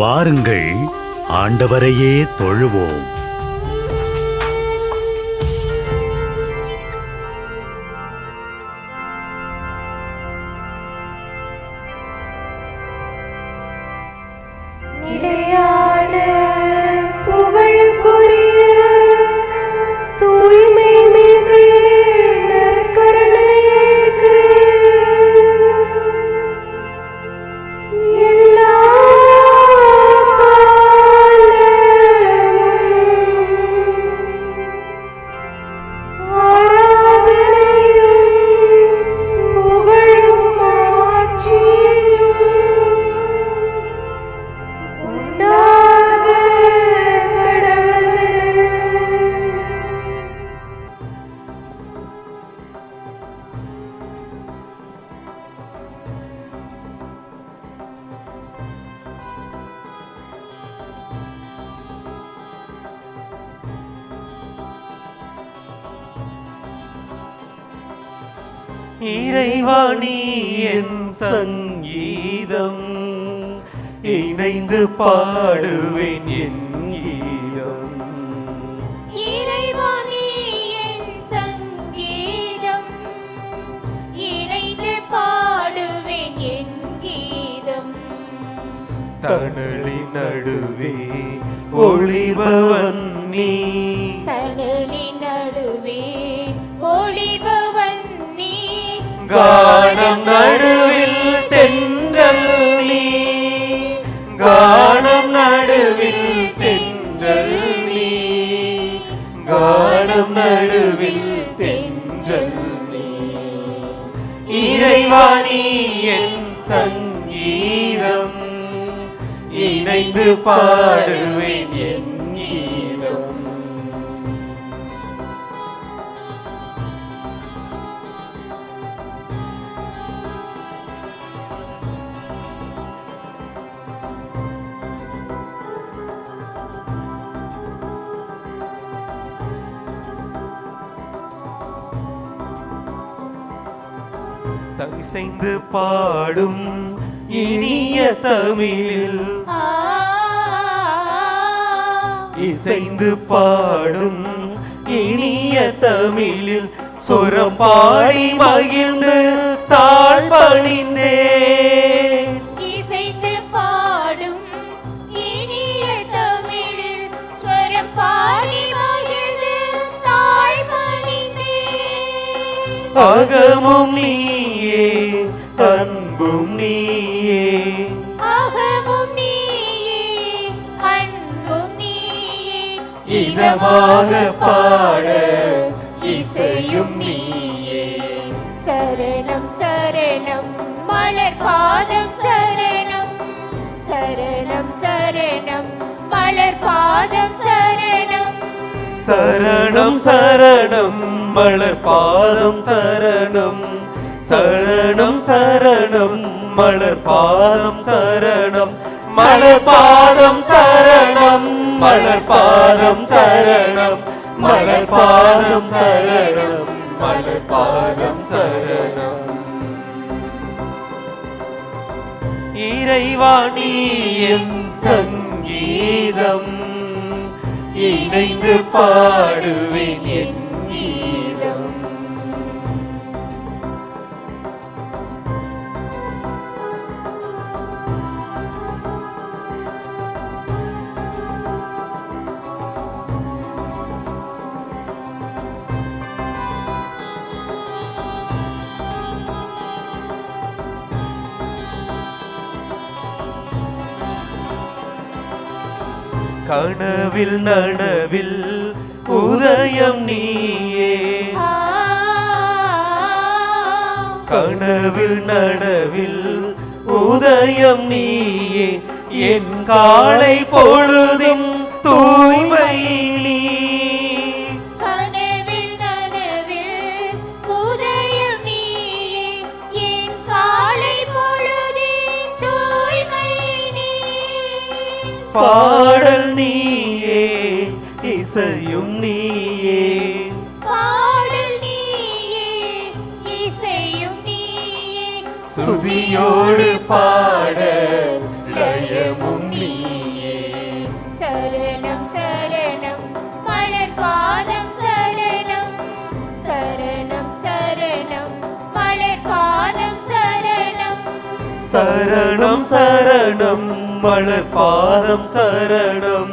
வாருங்கள், ஆண்டவரையே தொழுவோம். இறைவாணி என் சங்கீதம், இணைந்து பாடுவேன் என் கீதம். இறைவாணி என் சங்கீதம், இணைந்து பாடுவேன் என் கீதம். தணலின் நடுவே ஒளிபவன் நீ, தணலின் நடுவே ஒளிபவன் நீ. கானம் நடுவில் தென்றல் நீ, கானம் நடுவில் தென்றல் நீ, கானம் நடுவில் தென்றல் நீ. இறைவாணி என் சங்கீதம், இணைந்து பாடுவேன் என் கீதம். இசைந்து பாடும் இனிய தமிழில், இசைந்து பாடும் இனிய தமிழில் சொரம் பாடி மகிழ்ந்து தாழ் பணிந்தேன். இசைந்து பாடும் இனிய தமிழில் ஸ்வரம் பாடி மகிழ்ந்து தாழ் பணிந்தேன். அகமும் நீயே, அன்பும் நீயே, அகமும் நீயே, அன்பும் நீயே. இதமாக பாட இசையும் நீயே. சரணம் சரணம் மலர் பாதம் சரணம், சரணம் சரணம் மலர் பாதம் சரணம். சரணம் சரணம் மலர் பாதம் சரணம், சரணம் சரணம் மலர் பாதம் சரணம், மலர் பாதம் சரணம், மலர் பாதம் சரணம், மலர் பாதம் சரணம், மலர் பாதம் சரணம். இறைவாணி என் சங்கீதம், இணைந்து பாடுவேன் என் கீதம். கனவில் நனவில் உதயம் நீயே, கனவில் நனவில் உதயம் நீயே. என் காலை பொழுதின் தூய்மை நீ, கனவில் நனவில் உதயம் நீயே. என் காலை பொழுதின் தூய்மை நீ. பாடல் நீயே, இசையும் நீயே, பாடல் நீயே, இசையும் நீயே. சுதியோடு பாட லயமும் நீ. சரணம் சரணம் மலர் பாதம் சரணம்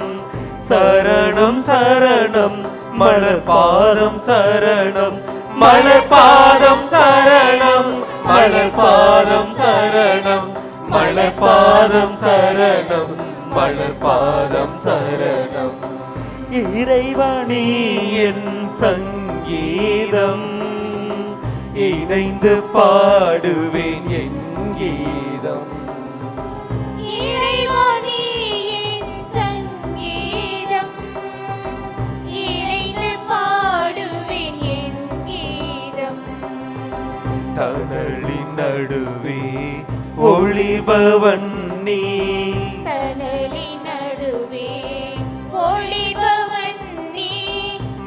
சரணம் சரணம் மலர் பாதம் சரணம் மலர் பாதம் சரணம் மலர் பாதம் சரணம் மலர் பாதம் சரணம் மலர் பாதம் சரணம். இறைவனே என் சங்கீதம் இணைந்து பாடுவேன் என் கீதம். இறைவனே என் சங்கீதம் இணைந்து பாடுவேன் என் கீதம். தணலின் நடுவே ஒளிபவன் நீ தணலின் நடுவே ஒளிபவன் நீ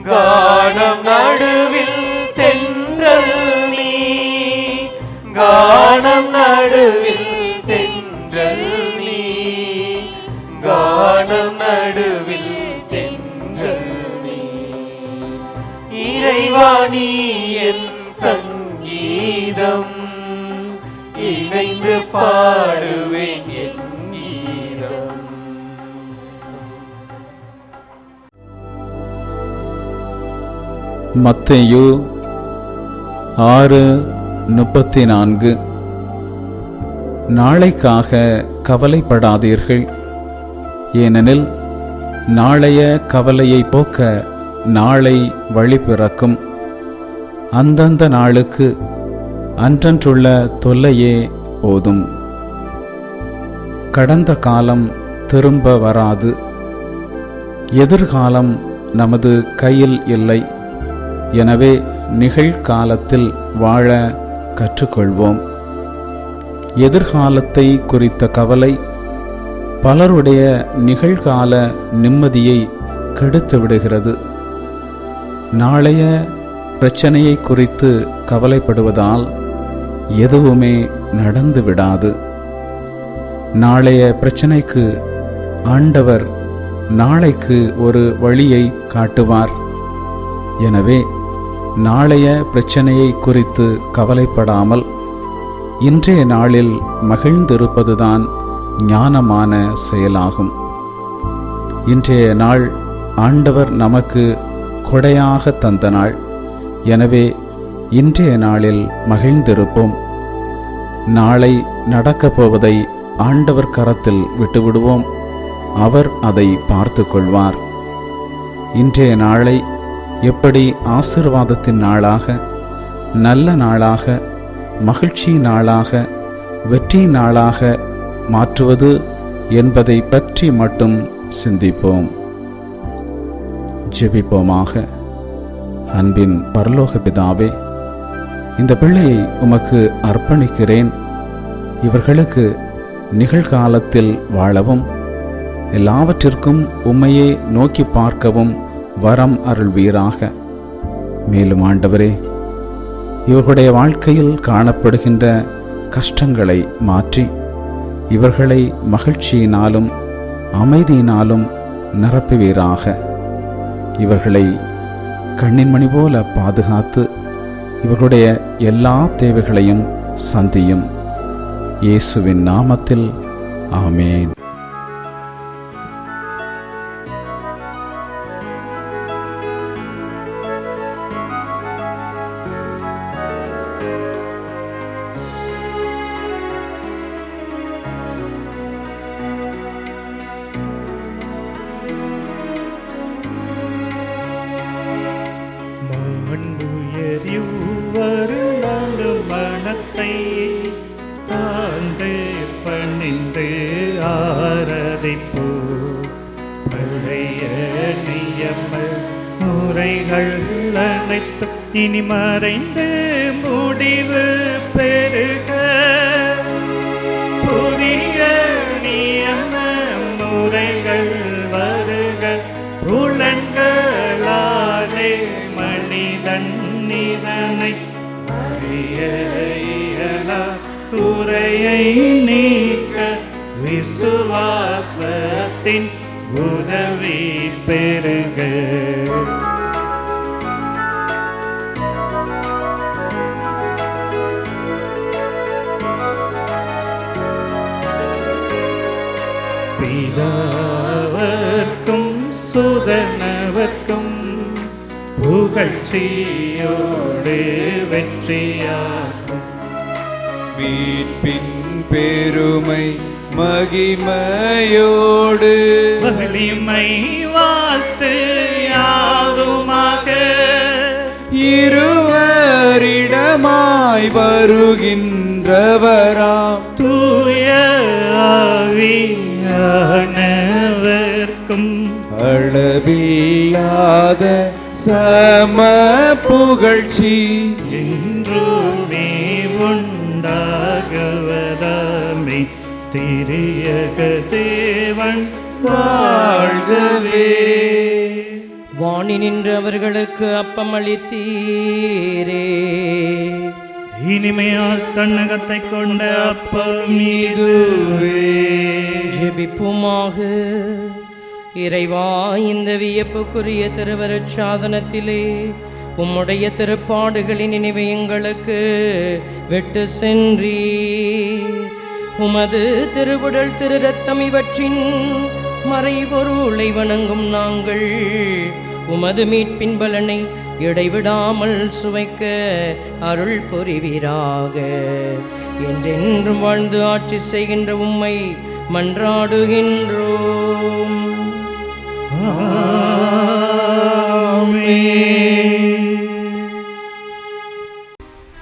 கானம் நடுவில் தென்றல் நீ கானம் நடுவில் தென்றல் நீ கானம் நடுவில் தென்றல் நீ. இறைவாணி என் சங்கீதம் இணைந்து பாடுவேன் என் கீதம். மத்தேயு 6:34. நாளைக்காக கவலைப்படாதீர்கள், ஏனெனில் நாளைய கவலையை போக்க நாளை வழி பிறக்கும். அந்தந்த நாளுக்கு அன்றன்றுள்ள தொல்லையே போதும். கடந்த காலம் திரும்ப வராது, எதிர்காலம் நமது கையில் இல்லை. எனவே நிகழ்காலத்தில் வாழ கற்றுக்கொள்வோம். எதிர்காலத்தை குறித்த கவலை பலருடைய நிகழ்கால நிம்மதியை கெடுத்து விடுகிறது. நாளைய பிரச்சனையை குறித்து கவலைப்படுவதால் எதுவுமே நடந்து விடாது. நாளைய பிரச்சனைக்கு ஆண்டவர் நாளைக்கு ஒரு வழியை காட்டுவார். எனவே நாளைய பிரச்சனையை குறித்து கவலைப்படாமல் இன்றைய நாளில் மகிழ்ந்திருப்பதுதான் ஞானமான செயலாகும். இன்றைய நாள் ஆண்டவர் நமக்கு கொடையாக தந்த நாள். எனவே இன்றைய நாளில் மகிழ்ந்திருப்போம். நாளை நடக்கப் போவதை ஆண்டவர் கரத்தில் விட்டுவிடுவோம். அவர் அதை பார்த்து கொள்வார். இன்றைய நாளை எப்படி ஆசீர்வாதத்தின் நாளாக, நல்ல நாளாக, மகிழ்ச்சி நாளாக, வெற்றி நாளாக மாற்றுவது என்பதை பற்றி மட்டும் சிந்திப்போம். ஜெபிப்போமாக. அன்பின் பரலோக பிதாவே, இந்த பிள்ளையை உமக்கு அர்ப்பணிக்கிறேன். இவர்களுக்கு நிகழ்காலத்தில் வாழவும் எல்லாவற்றிற்கும் உம்மையே நோக்கி பார்க்கவும் வரம் அருள்வீராக. மேலும் ஆண்டவரே, இவர்களுடைய வாழ்க்கையில் காணப்படுகின்ற கஷ்டங்களை மாற்றி இவர்களை மகிழ்ச்சியினாலும் அமைதியினாலும் நிரப்புவீராக. இவர்களை கண்ணின் மணி போல பாதுகாத்து இவர்களுடைய எல்லா தேவைகளையும் சந்தியும். இயேசுவின் நாமத்தில் ஆமேன். மனத்தை தாழ்ந்து பணிந்து ஆராதிப்போ. பழைய நியம முறைகள் அனைத்து இனி மறைந்து முடிவு பெறுக. புதிய நியம முறைகள் வருக. புலன்களாலே மனிதன் இதனை அறிய இயலா. குறையை நீக்க விசுவாசத்தின் உதவி பெறுக. பிதாவர்க்கும் சுதனவர்க்கும் புகழ்ச்சியோடு வெற்றியாகும். மீட்பின் பெருமை மகிமையோடு வலிமை வாழ்த்து யாவுமாக இருவரிடமாய் வருகின்றவராம் தூய ஆவியானவர்க்கும் அளவில்லாத சம புகழ்ச்சி என்றுமே உண்டாகுவதாமே. திரியக தேவன் வாழ்கவே. வாணி நின்று அவர்களுக்கு அப்பம் அளித்தீரே. இனிமையால் தன்னகத்தை கொண்ட அப்பம் இதுவே. ஜெபிப்புமாக. இறைவா, இந்த வியப்புக்குரிய திருவருட் சாதனத்திலே உம்முடைய திருப்பாடுகளின் நினைவை எங்களுக்கு விட்டு சென்றீர். உமது திருவுடல் திரு ரத்தம் இவற்றின் மறைபொருளை வணங்கும் நாங்கள் உமது மீட்பின் பலனை இடைவிடாமல் சுவைக்க அருள் புரிவீராக. என்றென்றும் வாழ்ந்து ஆட்சி செய்கின்ற உம்மை மன்றாடுகின்றோம்.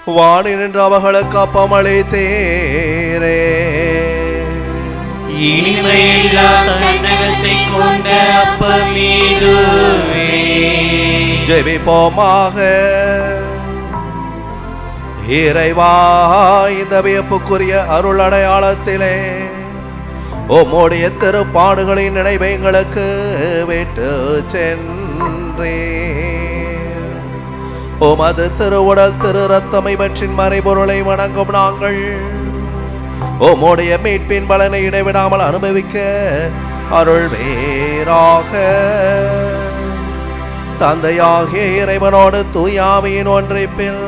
வாணி நின்று அவர்களுக்கு அப்பம் அளித்தீரே. இனிமையில்லா தன்னகத்தை கொண்ட அப்பம் இதுவே. ஜெபிப்போமாக. இறைவா, இந்த வியப்புக்குரிய அருள் அடையாளத்திலே உம்முடைய திருப்பாடுகளின் நினைவை எங்களுக்கு விட்டு சென்றீர். உமது திருவுடல் திரு ரத்தம் இவற்றின் மறைபொருளை வணங்கும் நாங்கள் உம்முடைய மீட்பின் பலனை இடைவிடாமல் அனுபவிக்க அருள் வேறாக. தந்தையாகிய இறைவனோடு தூயாவியின் ஒன்றிப்பில்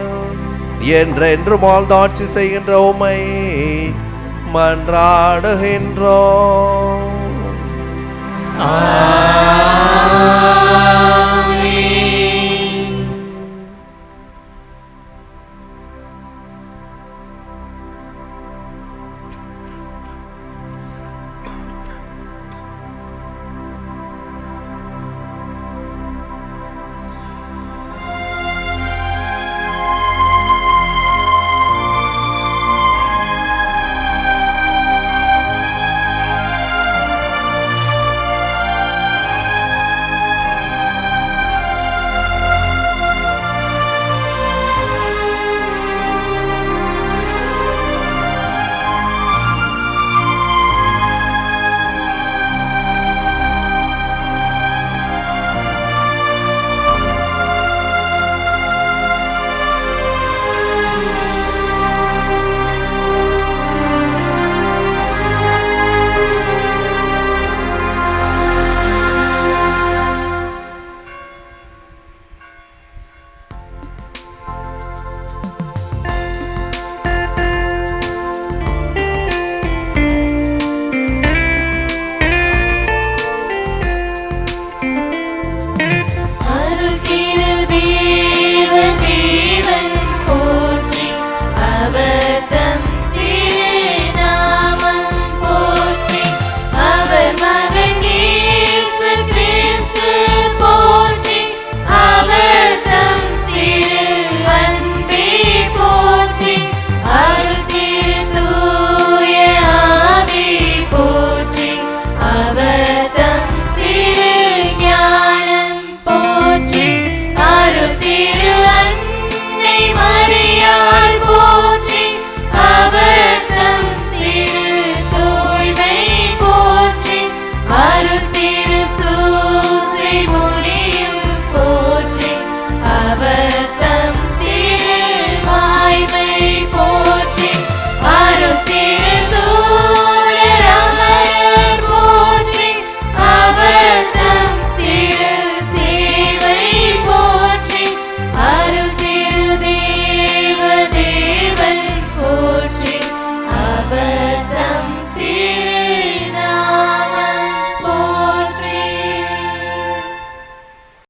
என்றென்று வாழ்ந்தாட்சி செய்கின்ற உம்மை மன்றாடுகின்றோம்.